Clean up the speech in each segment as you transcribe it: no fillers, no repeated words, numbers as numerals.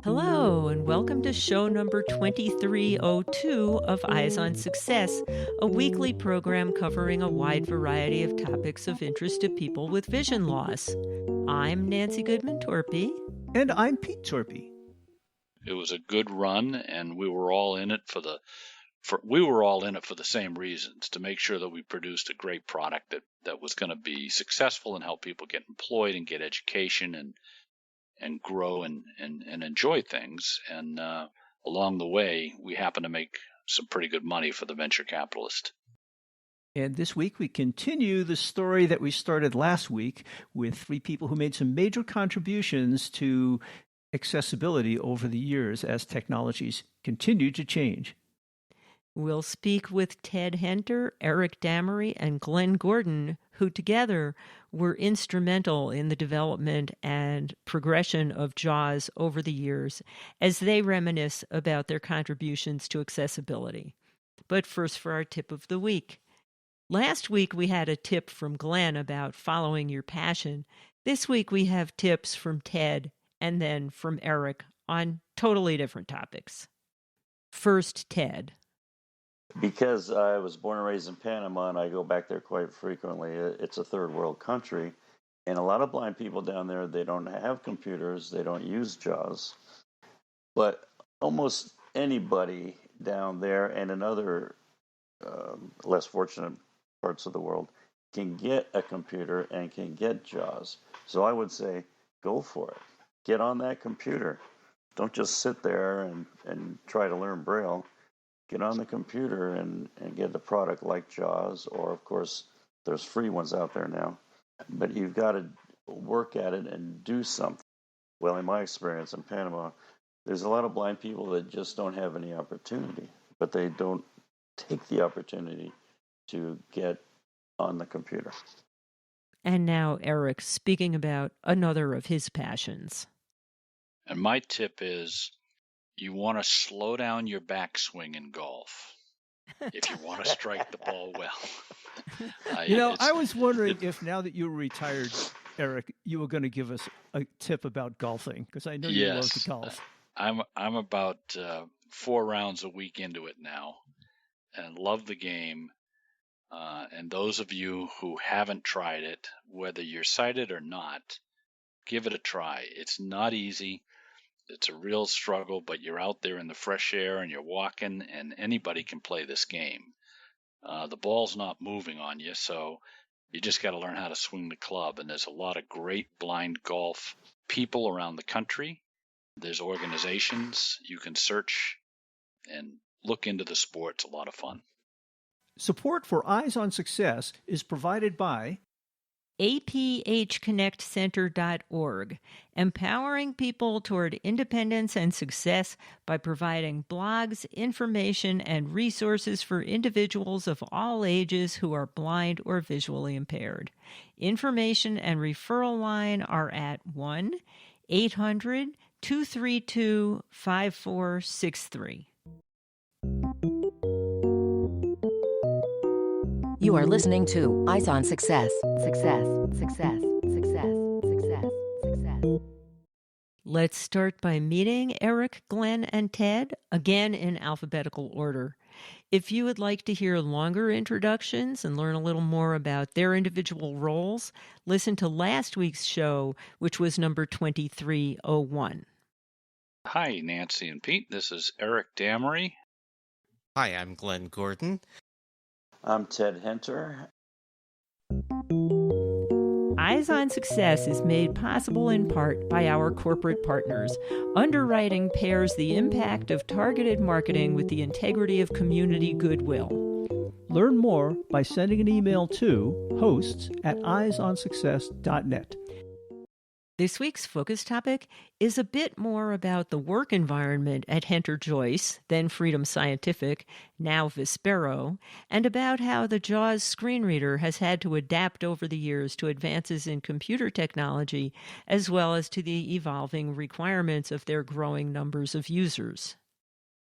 Hello, and welcome to show number 2302 of Eyes on Success, a weekly program covering a wide variety of topics of interest to people with vision loss. I'm Nancy Torpey. And I'm Pete Torpey. It was a good run, and we were all in it for the same reasons, to make sure that we produced a great product that was going to be successful and help people get employed and get education and grow and enjoy things. And along the way, we happen to make some pretty good money for the venture capitalist. And this week we continue the story that we started last week with three people who made some major contributions to accessibility over the years as technologies continue to change. We'll speak with Ted Henter, Eric Damery, and Glen Gordon, who together were instrumental in the development and progression of JAWS over the years as they reminisce about their contributions to accessibility. But first, for our tip of the week. Last week we had a tip from Glen about following your passion. This week we have tips from Ted and then from Eric on totally different topics. First, Ted. Because I was born and raised in Panama and I go back there quite frequently, it's a third world country. And a lot of blind people down there, they don't have computers, they don't use JAWS. But almost anybody down there and in other less fortunate parts of the world can get a computer and can get JAWS. So I would say, go for it. Get on that computer. Don't just sit there and try to learn Braille. Get on the computer and get the product like JAWS, or of course, there's free ones out there now. But you've got to work at it and do something. Well, in my experience in Panama, there's a lot of blind people that just don't have any opportunity, but they don't take the opportunity to get on the computer. And now Eric speaking about another of his passions. And my tip is, you want to slow down your backswing in golf if you want to strike the ball well. I was wondering if now that you're retired, Eric, you were going to give us a tip about golfing, because I know you love to golf. I'm about 4 rounds a week into it now and love the game. And those of you who haven't tried it, whether you're sighted or not, give it a try. It's not easy. It's a real struggle, but you're out there in the fresh air and you're walking, and anybody can play this game. The ball's not moving on you, so you just got to learn how to swing the club. And there's a lot of great blind golf people around the country. There's organizations. You can search and look into the sport. It's a lot of fun. Support for Eyes on Success is provided by aphconnectcenter.org, empowering people toward independence and success by providing blogs, information, and resources for individuals of all ages who are blind or visually impaired. Information and referral line are at 1-800-232-5463. You are listening to Eyes on Success. Success, success, success, success, success. Let's start by meeting Eric, Glen, and Ted, again in alphabetical order. If you would like to hear longer introductions and learn a little more about their individual roles, listen to last week's show, which was number 2301. Hi, Nancy and Pete. This is Eric Damery. Hi, I'm Glen Gordon. I'm Ted Henter. Eyes on Success is made possible in part by our corporate partners. Underwriting pairs the impact of targeted marketing with the integrity of community goodwill. Learn more by sending an email to hosts@eyesonsuccess.net. This week's focus topic is a bit more about the work environment at Henter Joyce, then Freedom Scientific, now Vispero, and about how the JAWS screen reader has had to adapt over the years to advances in computer technology, as well as to the evolving requirements of their growing numbers of users.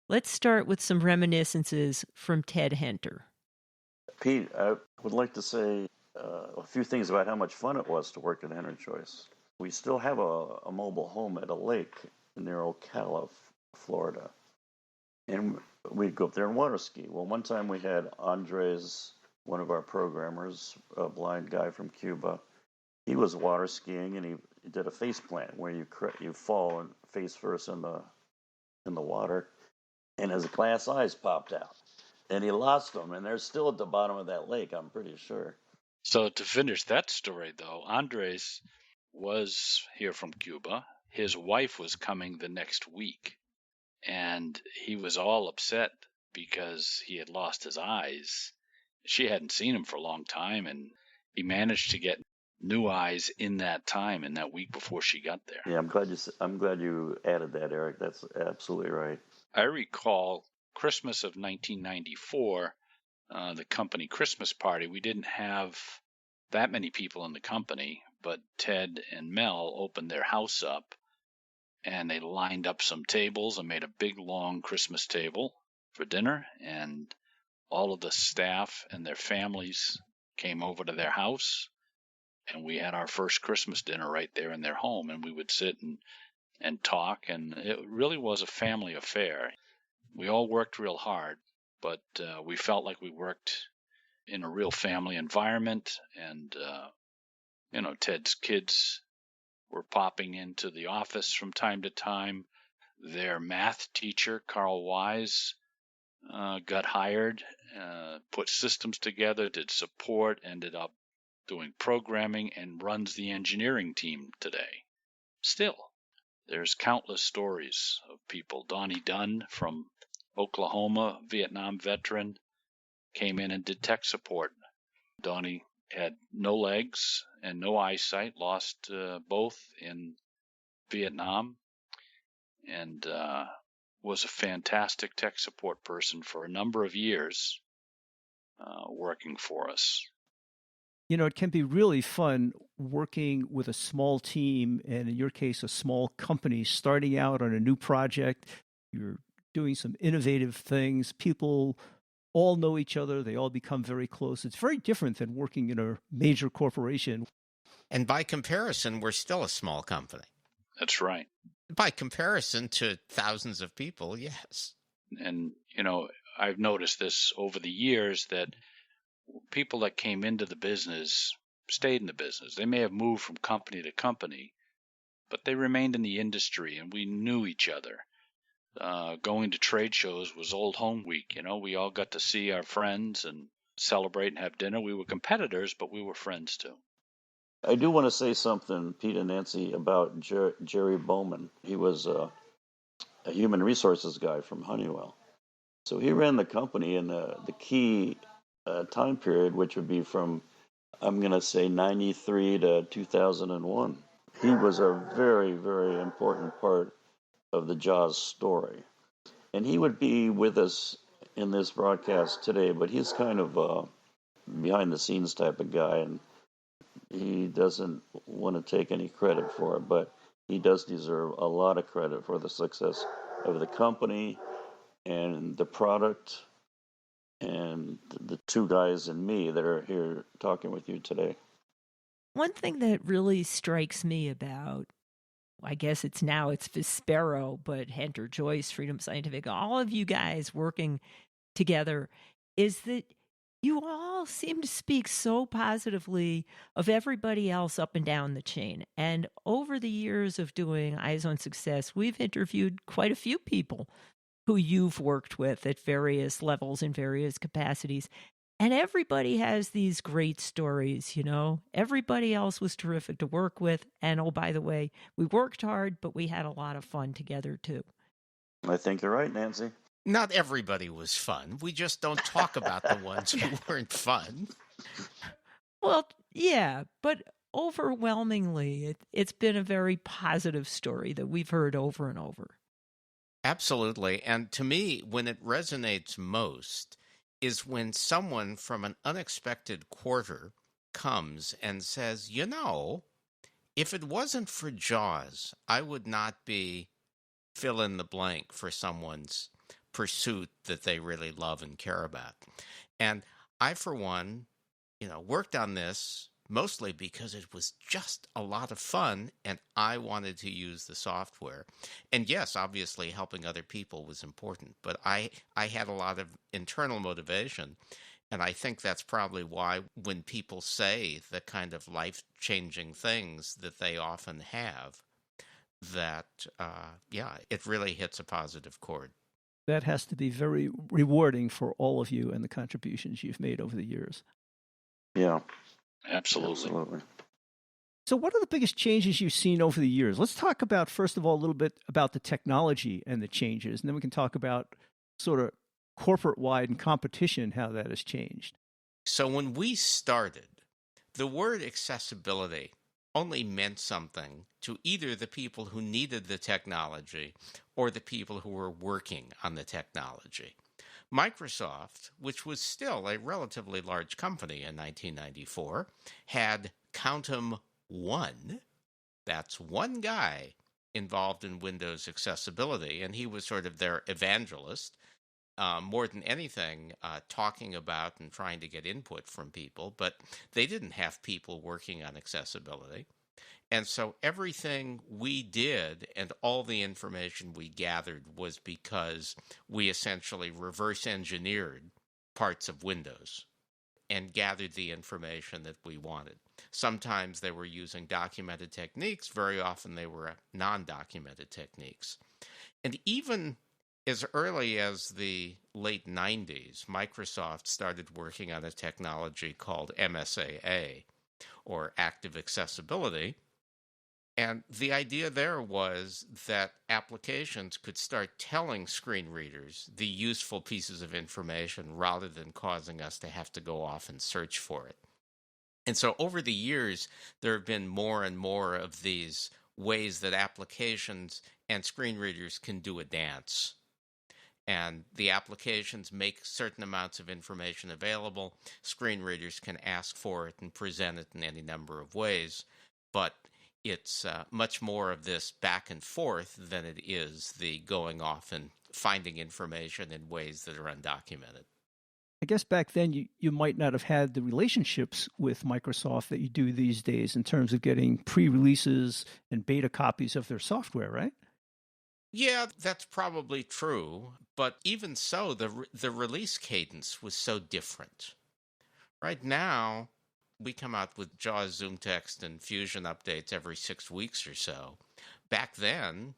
Let's start with some reminiscences from Ted Henter. Pete, I would like to say a few things about how much fun it was to work at Henter Joyce. we still have a mobile home at a lake near Ocala, Florida. And we'd go up there and water ski. Well, one time we had Andres, one of our programmers, a blind guy from Cuba. He was water skiing, and he did a face plant where you fall and face first in the water, and his glass eyes popped out, and he lost them, and they're still at the bottom of that lake, I'm pretty sure. So to finish that story, though, Andres was here from Cuba. His wife was coming the next week, and he was all upset because he had lost his eyes. She hadn't seen him for a long time, and he managed to get new eyes in that time, in that week before she got there. Yeah, I'm glad you added that, Eric. That's absolutely right. I recall Christmas of 1994, the company Christmas party. We didn't have that many people in the company, but Ted and Mel opened their house up, and they lined up some tables and made a big, long Christmas table for dinner, and all of the staff and their families came over to their house, and we had our first Christmas dinner right there in their home, and we would sit and talk, and it really was a family affair. We all worked real hard, but we felt like we worked in a real family environment, and Ted's kids were popping into the office from time to time. Their math teacher, Carl Wise, got hired, put systems together, did support, ended up doing programming, and runs the engineering team today. Still, there's countless stories of people. Donnie Dunn from Oklahoma, Vietnam veteran, came in and did tech support. Donnie had no legs and no eyesight, lost both in Vietnam, and was a fantastic tech support person for a number of years, working for us. It can be really fun working with a small team, and in your case, a small company starting out on a new project. You're doing some innovative things. People all know each other. They all become very close. It's very different than working in a major corporation. And by comparison, we're still a small company. That's right. By comparison to thousands of people, yes. And, I've noticed this over the years that people that came into the business stayed in the business. They may have moved from company to company, but they remained in the industry, and we knew each other. Going to trade shows was old home week. We all got to see our friends and celebrate and have dinner. We were competitors, but we were friends too. I do want to say something, Pete and Nancy, about Jerry Bowman. He was a human resources guy from Honeywell. So he ran the company in the key time period, which would be from, I'm going to say, 93 to 2001. He was a very, very important part of the JAWS story. And he would be with us in this broadcast today, but he's kind of a behind-the-scenes type of guy, and he doesn't want to take any credit for it, but he does deserve a lot of credit for the success of the company and the product and the two guys and me that are here talking with you today. One thing that really strikes me about, I guess it's Vispero, but Henter, Joyce, Freedom Scientific, all of you guys working together, is that you all seem to speak so positively of everybody else up and down the chain. And over the years of doing Eyes on Success, we've interviewed quite a few people who you've worked with at various levels in various capacities. And everybody has these great stories, Everybody else was terrific to work with. And oh, by the way, we worked hard, but we had a lot of fun together too. I think you're right, Nancy. Not everybody was fun. We just don't talk about the ones who weren't fun. Well, yeah, but overwhelmingly, it's been a very positive story that we've heard over and over. Absolutely. And to me, when it resonates most is when someone from an unexpected quarter comes and says, if it wasn't for JAWS, I would not be fill in the blank for someone's pursuit that they really love and care about. And I, for one, worked on this mostly because it was just a lot of fun and I wanted to use the software. And yes, obviously helping other people was important, but I had a lot of internal motivation. And I think that's probably why when people say the kind of life-changing things that they often have, that, it really hits a positive chord. That has to be very rewarding for all of you and the contributions you've made over the years. Yeah, Absolutely. absolutely. So what are the biggest changes you've seen over the years? Let's talk about, first of all, a little bit about the technology and the changes, and then we can talk about sort of corporate-wide and competition, how that has changed. So when we started, the word accessibility only meant something to either the people who needed the technology or the people who were working on the technology. Microsoft, which was still a relatively large company in 1994, had, count 'em, one. That's one guy involved in Windows accessibility, and he was sort of their evangelist, more than anything, talking about and trying to get input from people, but they didn't have people working on accessibility. And so everything we did and all the information we gathered was because we essentially reverse engineered parts of Windows and gathered the information that we wanted. Sometimes they were using documented techniques. Very often they were non-documented techniques. And even as early as the late 90s, Microsoft started working on a technology called MSAA, or Active Accessibility. And the idea there was that applications could start telling screen readers the useful pieces of information rather than causing us to have to go off and search for it. And so over the years, there have been more and more of these ways that applications and screen readers can do a dance. And the applications make certain amounts of information available. Screen readers can ask for it and present it in any number of ways. But it's much more of this back and forth than it is the going off and finding information in ways that are undocumented. I guess back then you might not have had the relationships with Microsoft that you do these days in terms of getting pre-releases and beta copies of their software, right? Yeah, that's probably true. But even so, the release cadence was so different. Right now, we come out with JAWS, Zoom Text, and Fusion updates every 6 weeks or so. Back then,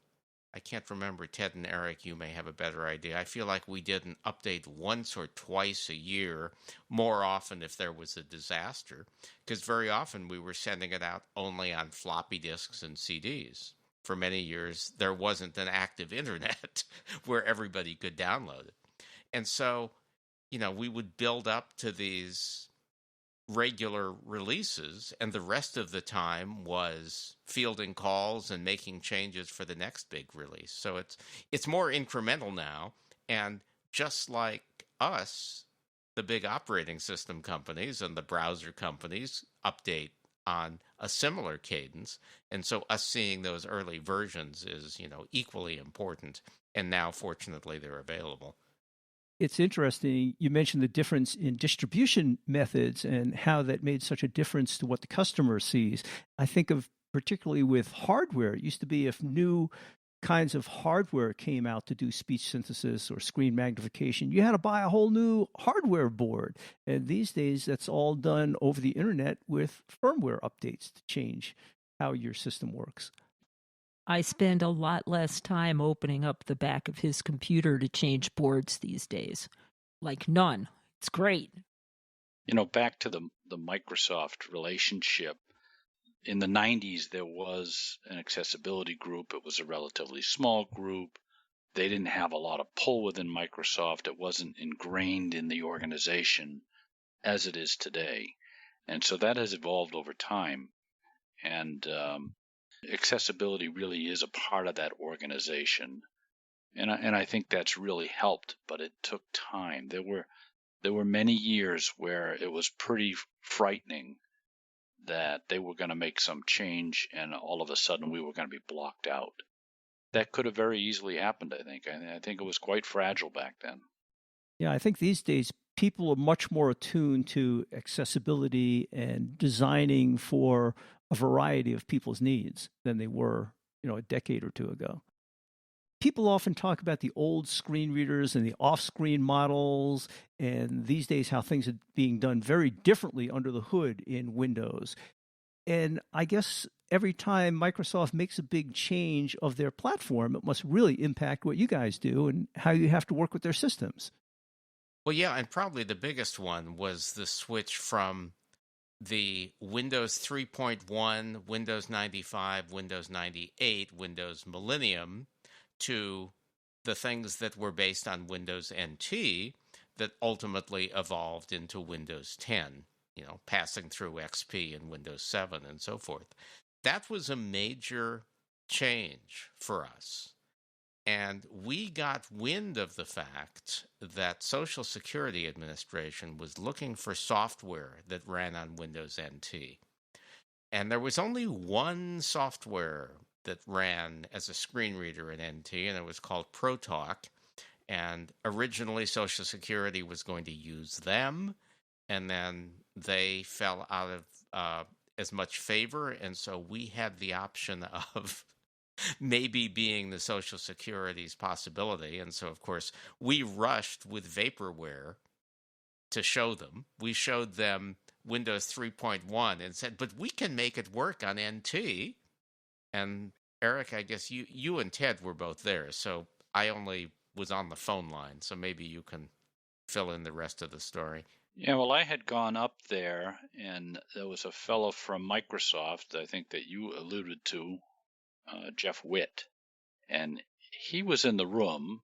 I can't remember, Ted and Eric, you may have a better idea. I feel like we did an update once or twice a year, more often if there was a disaster, because very often we were sending it out only on floppy disks and CDs. For many years, there wasn't an active internet where everybody could download it. And so, we would build up to these regular releases, and the rest of the time was fielding calls and making changes for the next big release. So it's more incremental now, and just like us, the big operating system companies and the browser companies update on a similar cadence, and so us seeing those early versions is, equally important, and now fortunately they're available. It's interesting. You mentioned the difference in distribution methods and how that made such a difference to what the customer sees. I think of particularly with hardware. It used to be if new kinds of hardware came out to do speech synthesis or screen magnification, you had to buy a whole new hardware board. And these days, that's all done over the internet with firmware updates to change how your system works. I spend a lot less time opening up the back of his computer to change boards these days. Like none. It's great. Back to the Microsoft relationship. In the 90s, there was an accessibility group. It was a relatively small group. They didn't have a lot of pull within Microsoft. It wasn't ingrained in the organization as it is today. And so that has evolved over time. And accessibility really is a part of that organization. And I think that's really helped, but it took time. There were many years where it was pretty frightening that they were going to make some change and all of a sudden we were going to be blocked out. That could have very easily happened, I think. I think it was quite fragile back then. Yeah, I think these days people are much more attuned to accessibility and designing for a variety of people's needs than they were, a decade or two ago. People often talk about the old screen readers and the off-screen models, and these days how things are being done very differently under the hood in Windows. And I guess every time Microsoft makes a big change of their platform, it must really impact what you guys do and how you have to work with their systems. Well, yeah, and probably the biggest one was the switch from the Windows 3.1, Windows 95, Windows 98, Windows Millennium to the things that were based on Windows NT that ultimately evolved into Windows 10, passing through XP and Windows 7 and so forth. That was a major change for us. And we got wind of the fact that Social Security Administration was looking for software that ran on Windows NT. And there was only one software that ran as a screen reader in NT, and it was called ProTalk. And originally, Social Security was going to use them, and then they fell out of as much favor. And so we had the option of maybe being the Social Security's possibility. And so, of course, we rushed with vaporware to show them. We showed them Windows 3.1 and said, but we can make it work on NT. And Eric, I guess you and Ted were both there, so I only was on the phone line, so maybe you can fill in the rest of the story. Yeah, well, I had gone up there, and there was a fellow from Microsoft, I think that you alluded to, Jeff Witt, and he was in the room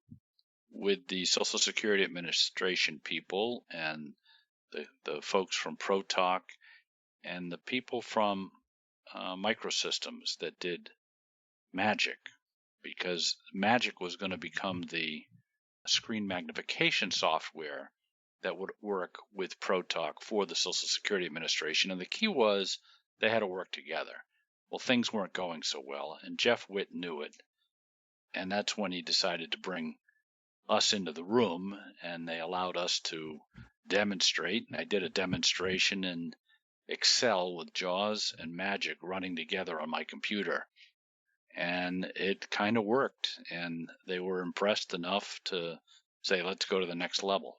with the Social Security Administration people and the folks from ProTalk and the people from Microsystems that did Magic, because Magic was going to become the screen magnification software that would work with ProTalk for the Social Security Administration. And the key was they had to work together. Well, things weren't going so well, and Jeff Witt knew it. And that's when he decided to bring us into the room, and they allowed us to demonstrate. And I did a demonstration in Excel with JAWS and Magic running together on my computer. And it kind of worked, and they were impressed enough to say, let's go to the next level.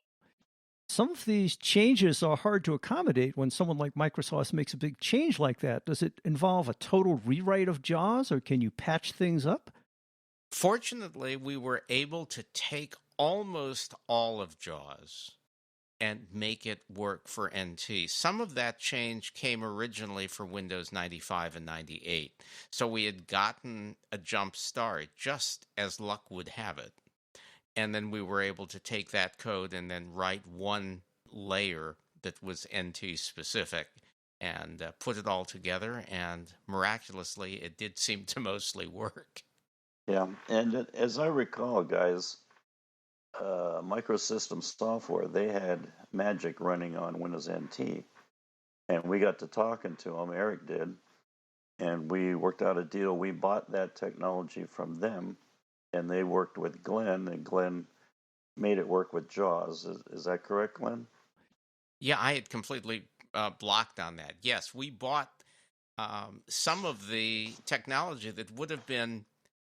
Some of these changes are hard to accommodate when someone like Microsoft makes a big change like that. Does it involve a total rewrite of JAWS, or can you patch things up? Fortunately, we were able to take almost all of JAWS and make it work for NT. Some of that change came originally for Windows 95 and 98. So we had gotten a jump start, just as luck would have it. And then we were able to take that code and then write one layer that was NT specific and put it all together. And miraculously, it did seem to mostly work. Yeah, and as I recall, guys, Microsystems software, they had Magic running on Windows NT. And we got to talking to them, Eric did, and we worked out a deal. We bought that technology from them, and they worked with Glen, and Glen made it work with JAWS. Is that correct, Glen? Yeah, I had completely blocked on that. Yes, we bought some of the technology that would have been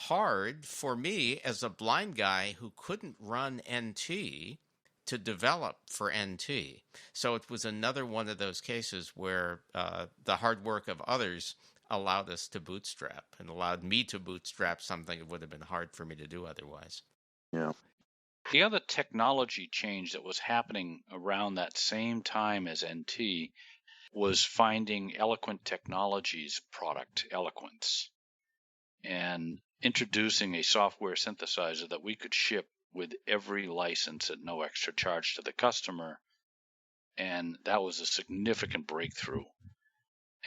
hard for me as a blind guy who couldn't run NT to develop for NT. So it was another one of those cases where the hard work of others allowed us to bootstrap and allowed me to bootstrap something that would have been hard for me to do otherwise. Yeah. The other technology change that was happening around that same time as NT was finding Eloquent Technologies product, Eloquence, and introducing a software synthesizer that we could ship with every license at no extra charge to the customer. And that was a significant breakthrough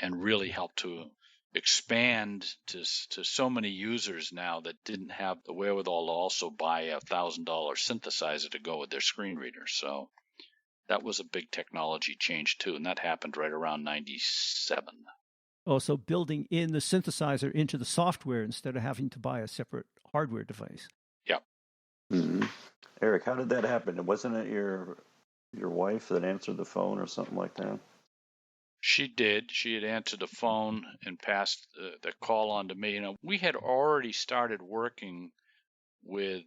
and really helped to expand to so many users now that didn't have the wherewithal to also buy a $1,000 synthesizer to go with their screen reader. So that was a big technology change too, and that happened right around 97. Oh, so building in the synthesizer into the software instead of having to buy a separate hardware device. Yep. Mm-hmm. Eric, how did that happen? Wasn't it your your wife that answered the phone or something like that? She did. She had answered the phone and passed the call on to me. We had already started working with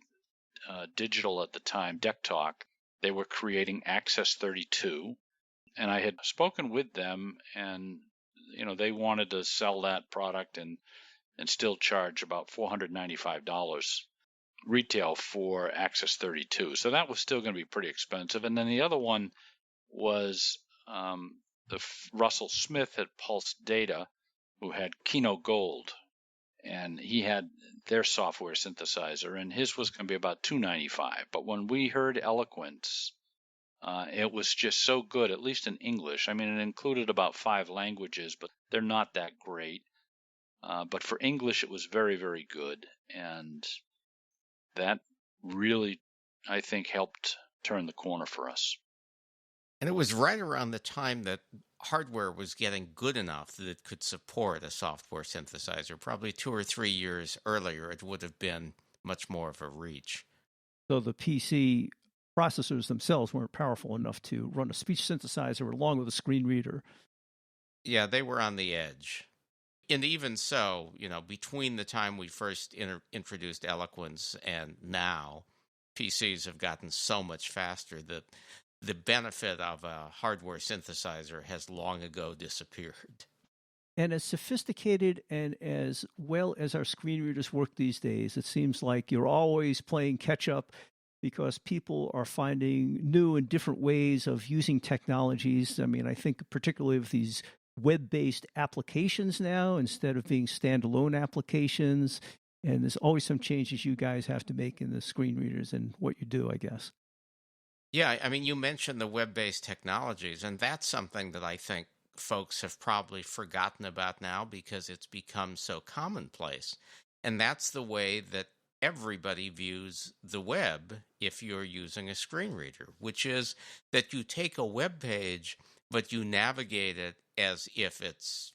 digital at the time, Deck Talk. They were creating Access 32, and I had spoken with them, and they wanted to sell that product and still charge about $495 retail for Access 32. So that was still going to be pretty expensive. And then the other one was Russell Smith at Pulse Data, who had Kino Gold, and he had their software synthesizer, and his was going to be about $295. But when we heard Eloquence, it was just so good, at least in English. I mean, it included about 5 languages, but they're not that great. But for English, it was very, very good, and that really, I think, helped turn the corner for us. And it was right around the time that hardware was getting good enough that it could support a software synthesizer. Probably 2 or 3 years earlier, it would have been much more of a reach. So the PC processors themselves weren't powerful enough to run a speech synthesizer along with a screen reader. Yeah, they were on the edge. And even so, between the time we first introduced Eloquence and now, PCs have gotten so much faster that the benefit of a hardware synthesizer has long ago disappeared. And as sophisticated and as well as our screen readers work these days, it seems like you're always playing catch up because people are finding new and different ways of using technologies. I mean, I think particularly of these web-based applications now instead of being standalone applications. And there's always some changes you guys have to make in the screen readers and what you do, I guess. Yeah, I mean, you mentioned the web-based technologies, and that's something that I think folks have probably forgotten about now because it's become so commonplace. And that's the way that everybody views the web if you're using a screen reader, which is that you take a web page, but you navigate it as if it's,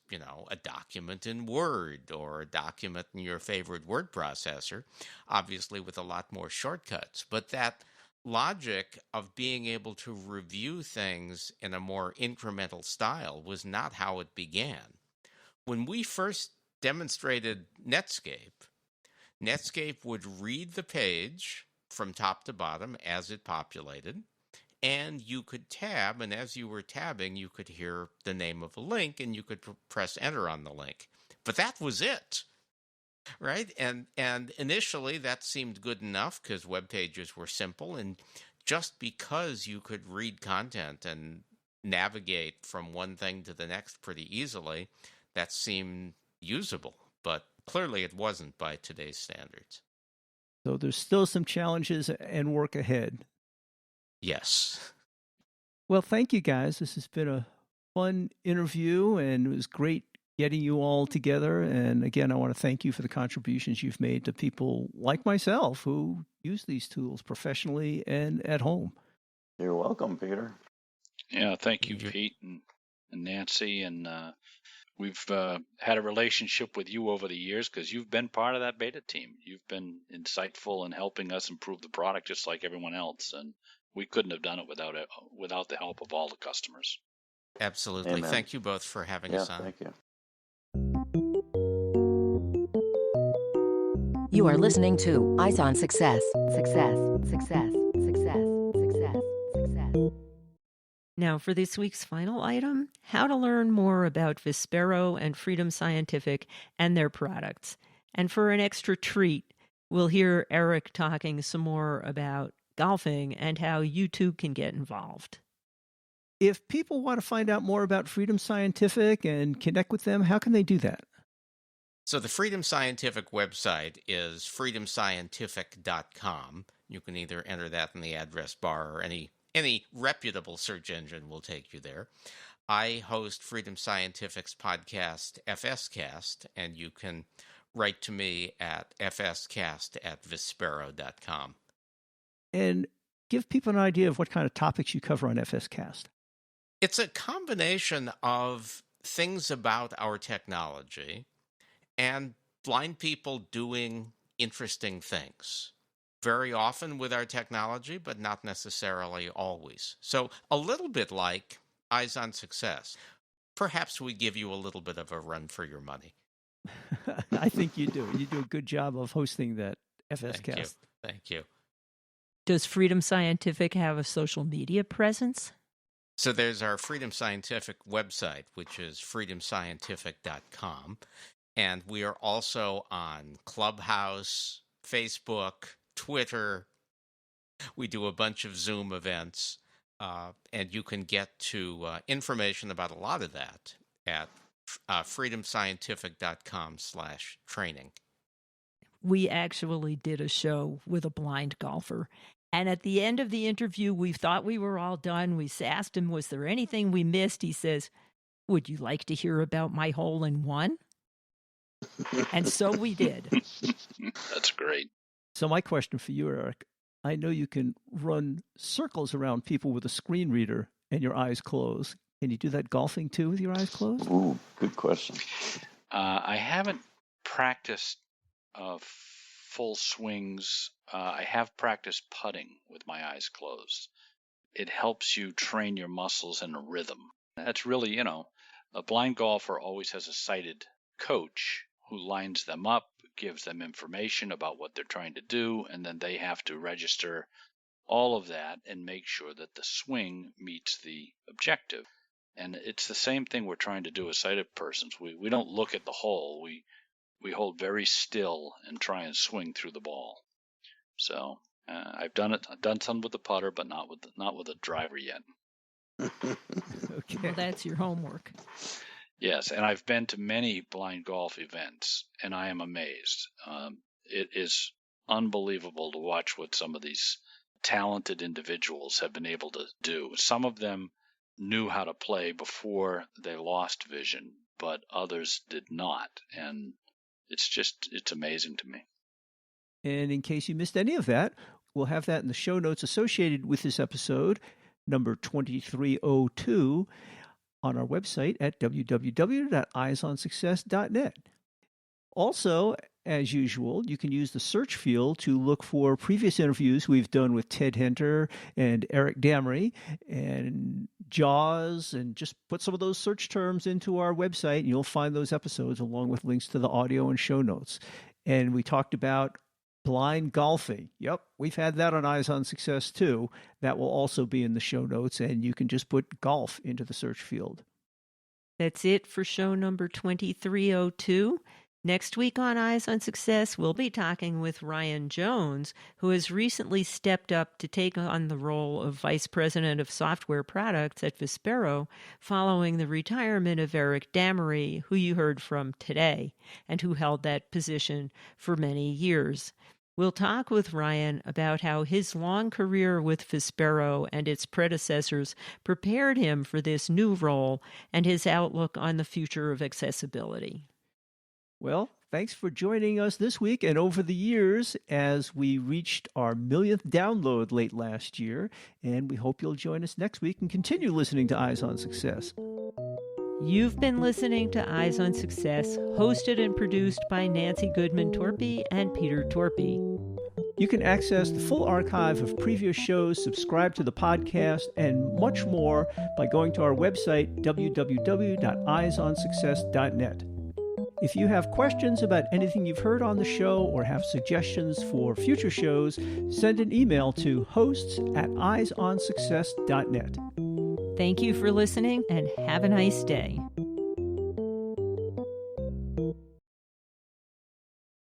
a document in Word or a document in your favorite word processor, obviously with a lot more shortcuts. But that logic of being able to review things in a more incremental style was not how it began. When we first demonstrated Netscape would read the page from top to bottom as it populated, and you could tab, and as you were tabbing, you could hear the name of a link, and you could press enter on the link. But that was it. Right? And initially that seemed good enough because web pages were simple, and just because you could read content and navigate from one thing to the next pretty easily, that seemed usable. But clearly it wasn't by today's standards. So there's still some challenges and work ahead. Yes. Well, thank you guys. This has been a fun interview, and it was great getting you all together. And again, I want to thank you for the contributions you've made to people like myself who use these tools professionally and at home. You're welcome, Peter. Yeah, thank you, Pete and Nancy. And we've had a relationship with you over the years because you've been part of that beta team. You've been insightful in helping us improve the product just like everyone else. And we couldn't have done it without the help of all the customers. Absolutely. Amen. Thank you both for having us on. Thank you. You are listening to Eyes on Success. Success, success, success, success, success. Now, for this week's final item, how to learn more about Vispero and Freedom Scientific and their products. And for an extra treat, we'll hear Eric talking some more about golfing and how you too can get involved. If people want to find out more about Freedom Scientific and connect with them, how can they do that? So the Freedom Scientific website is freedomscientific.com. You can either enter that in the address bar or any reputable search engine will take you there. I host Freedom Scientific's podcast, FSCast, and you can write to me at fscast@vispero.com. And give people an idea of what kind of topics you cover on FSCast. It's a combination of things about our technology and blind people doing interesting things. very often with our technology, but not necessarily always. So a little bit like Eyes on Success. Perhaps we give you a little bit of a run for your money. I think you do. You do a good job of hosting that FSCast. Thank you. Does Freedom Scientific have a social media presence? So there's our Freedom Scientific website, which is freedomscientific.com. And we are also on Clubhouse, Facebook, Twitter. We do a bunch of Zoom events. And you can get to information about a lot of that at freedomscientific.com/training. We actually did a show with a blind golfer. And at the end of the interview, we thought we were all done. We asked him, was there anything we missed? He says, would you like to hear about my hole-in-one? And so we did. That's great. So my question for you, Eric, I know you can run circles around people with a screen reader and your eyes closed. Can you do that golfing too with your eyes closed? Ooh, good question. I haven't practiced full swings. I have practiced putting with my eyes closed. It helps you train your muscles in a rhythm. That's really, a blind golfer always has a sighted coach who lines them up, gives them information about what they're trying to do, and then they have to register all of that and make sure that the swing meets the objective. And it's the same thing we're trying to do as sighted persons. We don't look at the hole. We hold very still and try and swing through the ball. So I've done it. I've done some with the putter, but not with the driver yet. Okay. Well, that's your homework. Yes, and I've been to many blind golf events, and I am amazed. It is unbelievable to watch what some of these talented individuals have been able to do. Some of them knew how to play before they lost vision, but others did not. And it's amazing to me. And in case you missed any of that, we'll have that in the show notes associated with this episode, number 2302, on our website at www.eyesonsuccess.net. Also, as usual, you can use the search field to look for previous interviews we've done with Ted Henter and Eric Damery and JAWS, and just put some of those search terms into our website, and you'll find those episodes along with links to the audio and show notes. And we talked about blind golfing. Yep, we've had that on Eyes on Success too. That will also be in the show notes, and you can just put golf into the search field. That's it for show number 2302. Next week on Eyes on Success, we'll be talking with Ryan Jones, who has recently stepped up to take on the role of Vice President of Software Products at Vispero, following the retirement of Eric Damery, who you heard from today, and who held that position for many years. We'll talk with Ryan about how his long career with Vispero and its predecessors prepared him for this new role and his outlook on the future of accessibility. Well, thanks for joining us this week and over the years as we reached our millionth download late last year, and we hope you'll join us next week and continue listening to Eyes on Success. You've been listening to Eyes on Success, hosted and produced by Nancy Goodman Torpey and Peter Torpey. You can access the full archive of previous shows, subscribe to the podcast, and much more by going to our website, www.eyesonsuccess.net. If you have questions about anything you've heard on the show or have suggestions for future shows, send an email to hosts@eyesonsuccess.net. Thank you for listening and have a nice day.